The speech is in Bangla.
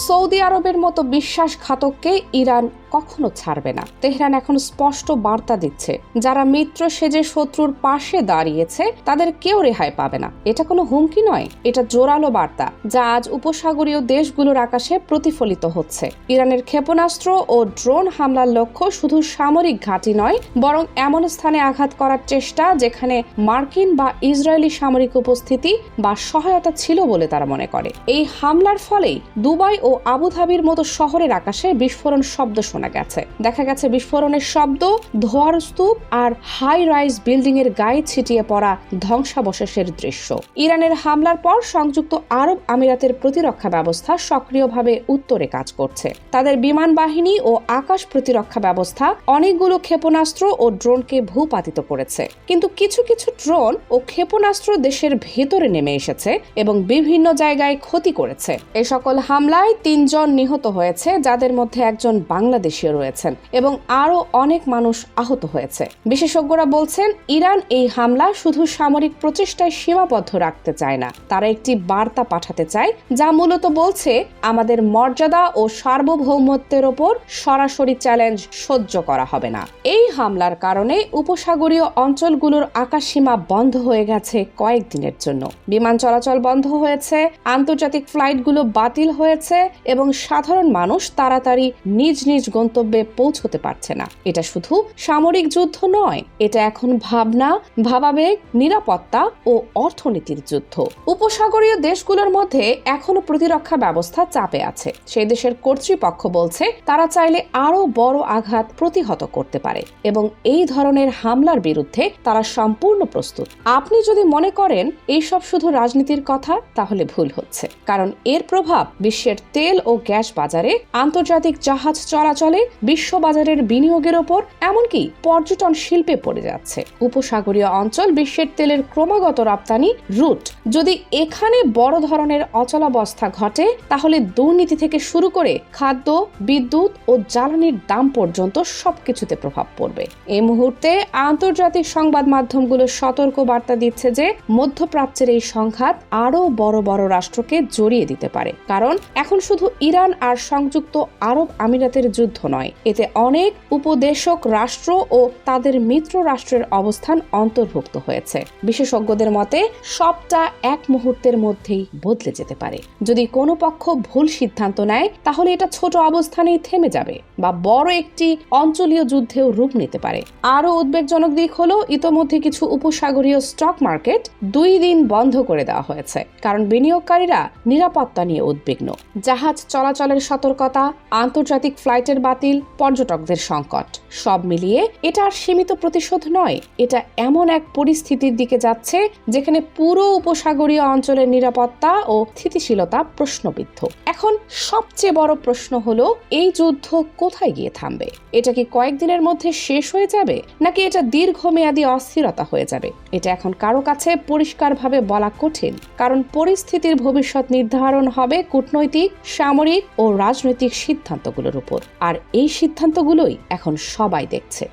সৌদি আরবের মতো বিশ্বাসঘাতককে ইরান কখনো ছাড়বে না। তেহরান এখন স্পষ্ট বার্তা দিচ্ছে, যারা মিত্র সেজে শত্রুর পাশে দাঁড়িয়েছে তাদের কেউ রেহাই পাবে না। এটা কোনো হুমকি নয়, এটা জোরালো বার্তা যা আজ উপসাগরীয় দেশগুলোর আকাশে প্রতিফলিত হচ্ছে। ইরানের ক্ষেপণাস্ত্র ও ড্রোন হামলার লক্ষ্য শুধু সামরিক ঘাঁটি নয়, বরং এমন স্থানে আঘাত করার চেষ্টা যেখানে মার্কিন বা ইসরায়েলি সামরিক উপস্থিতি বা সহায়তা ছিল বলে তারা মনে করে। এই হামলার ফলেই দুবাই ও আবুধাবির মতো শহরের আকাশে বিস্ফোরণ শব্দ শোনা গেছে। দেখা গেছে বিস্ফোরণের শব্দ, ধোঁয়ার স্তূপ আর হাই রাইজ বিল্ডিং এর গায়ে ছিটিয়ে পড়া ধ্বংসাবশেষের দৃশ্য। ইরানের হামলার পর সংযুক্ত আরব আমিরাতের প্রতিরক্ষা ব্যবস্থা সক্রিয়ভাবে উত্তরে কাজ করছে। তাদের বিমান বাহিনী ও আকাশ প্রতিরক্ষা ব্যবস্থা অনেকগুলো ক্ষেপণাস্ত্র ও ড্রোনকে ভূপাতিত করেছে। কিন্তু কিছু কিছু ড্রোন ও ক্ষেপণাস্ত্র দেশের ভেতরে নেমে এসেছে এবং বিভিন্ন জায়গায় ক্ষতি করেছে। এই সকল হামলায় 3 জন নিহত হয়েছে, যাদের মধ্যে একজন বাংলাদেশীয় রয়েছেন এবং আরো অনেক মানুষ আহত হয়েছে। বিশেষজ্ঞরা বলছেন, ইরান এই হামলা শুধু সামরিক প্রচেষ্টায় সীমাবদ্ধ রাখতে চায় না, তারা একটি বার্তা পাঠাতে চায় যা মূলত বলছে, আমাদের মর্যাদা ও সার্বভৌমত্বের ওপর সরাসরি চ্যালেঞ্জ সহ্য করা হবে না। এই হামলার কারণে উপসাগরীয় অঞ্চলগুলোর আকাশসীমা বন্ধ হয়ে গেছে কয়েকদিনের জন্য। বিমান চলাচল বন্ধ হয়েছে, আন্তর্জাতিক ফ্লাইটগুলো বাতিল হয়েছে এবং সাধারণ মানুষ তাড়াতাড়ি নিজ নিজ গন্তব্যে পৌঁছতে পারছে না। এটা শুধু সামরিক যুদ্ধ নয়, এটা এখন ভাবনা, ভাবাবেগ, নিরাপত্তা ও অর্থনীতির যুদ্ধ। উপসাগরীয় দেশগুলোর মধ্যে এখনো প্রতিরক্ষা ব্যবস্থা চাপে আছে। সেই দেশের কর্তৃপক্ষ বলছে তারা চাইলে আরো বড় আঘাত প্রতিহত করতে পারে এবং এই ধরনের হামলার বিরুদ্ধে তারা সম্পূর্ণ প্রস্তুত। আপনি যদি মনে করেন এইসব শুধু রাজনীতির কথা, তাহলে ভুল হচ্ছে, কারণ এর প্রভাব বিশ্বের তেল ও গ্যাস বাজারে, আন্তর্জাতিক জাহাজ চলাচলে, বিশ্ববাজারের বিনিয়োগের ওপর, এমনকি পর্যটন শিল্পে পড়ে যাচ্ছে। উপসাগরীয় অঞ্চল বিশ্বের তেলের ক্রমাগত রপ্তানি রুট। যদি এখানে বড় ধরনের অচলাবস্থা ঘটে, তাহলে দুর্নীতি থেকে শুরু করে খাদ্য, বিদ্যুৎ ও জ্বালানির দাম পর্যন্ত সবকিছুতে প্রভাব পড়বে। এই মুহূর্তে আন্তর্জাতিক সংবাদ মাধ্যমগুলো সতর্ক বার্তা দিচ্ছে যে মধ্যপ্রাচ্যের এই সংঘাত আরো বড় বড় রাষ্ট্রকে জড়িয়ে দিতে পারে, কারণ এখন শুধু ইরান আর সংযুক্ত আরব আমিরাতের যুদ্ধ নয়, এতে অনেক উপদেশক রাষ্ট্র ও তাদের মিত্র রাষ্ট্রের অবস্থান অন্তর্ভুক্ত হয়েছে। বিশেষজ্ঞদের মতে সবটা এক মুহূর্তের মধ্যেই বদলে যেতে পারে। যদি কোনো পক্ষ ভুল সিদ্ধান্ত নেয়, তাহলে এটা ছোট অবস্থানেই থেমে যাবে বা বড় একটি অঞ্চলীয় যুদ্ধেও রূপ নিতে পারে। আরো উদ্বেগজনক দিক হলো, ইতোমধ্যে কিছু উপসাগরীয় স্টক মার্কেট 2 দিন বন্ধ করে দেওয়া হয়েছে, কারণ বিনিয়োগকারীরা নিরাপত্তা নিয়ে উদ্বিগ্ন। জাহাজ চলাচলের সতর্কতা, আন্তর্জাতিক ফ্লাইটের বাতিল, পর্যটকদের সংকট, সব মিলিয়ে এটা আর সীমিত প্রতিশোধ নয়, এটা এমন এক পরিস্থিতির দিকে যাচ্ছে যেখানে পুরো উপসাগরীয় অঞ্চলের নিরাপত্তা ও স্থিতিশীলতা প্রশ্নবিদ্ধ। এখন সবচেয়ে বড় প্রশ্ন হলো, এই যুদ্ধ কোথায় গিয়ে থামবে? এটা কি কয়েকদিনের মধ্যে শেষ হয়ে যাবে, নাকি এটা দীর্ঘমেয়াদী অস্থিরতা হয়ে যাবে? এটা এখন কারো কাছে পরিষ্কারভাবে বলা কঠিন, কারণ পরিস্থিতির ভবিষ্যৎ নির্ধারণ হবে কূটনৈতিক, সামরিক ও রাজনৈতিক সিদ্ধান্তগুলোর উপর, আর এই সিদ্ধান্তগুলোই এখন সবাই দেখছে।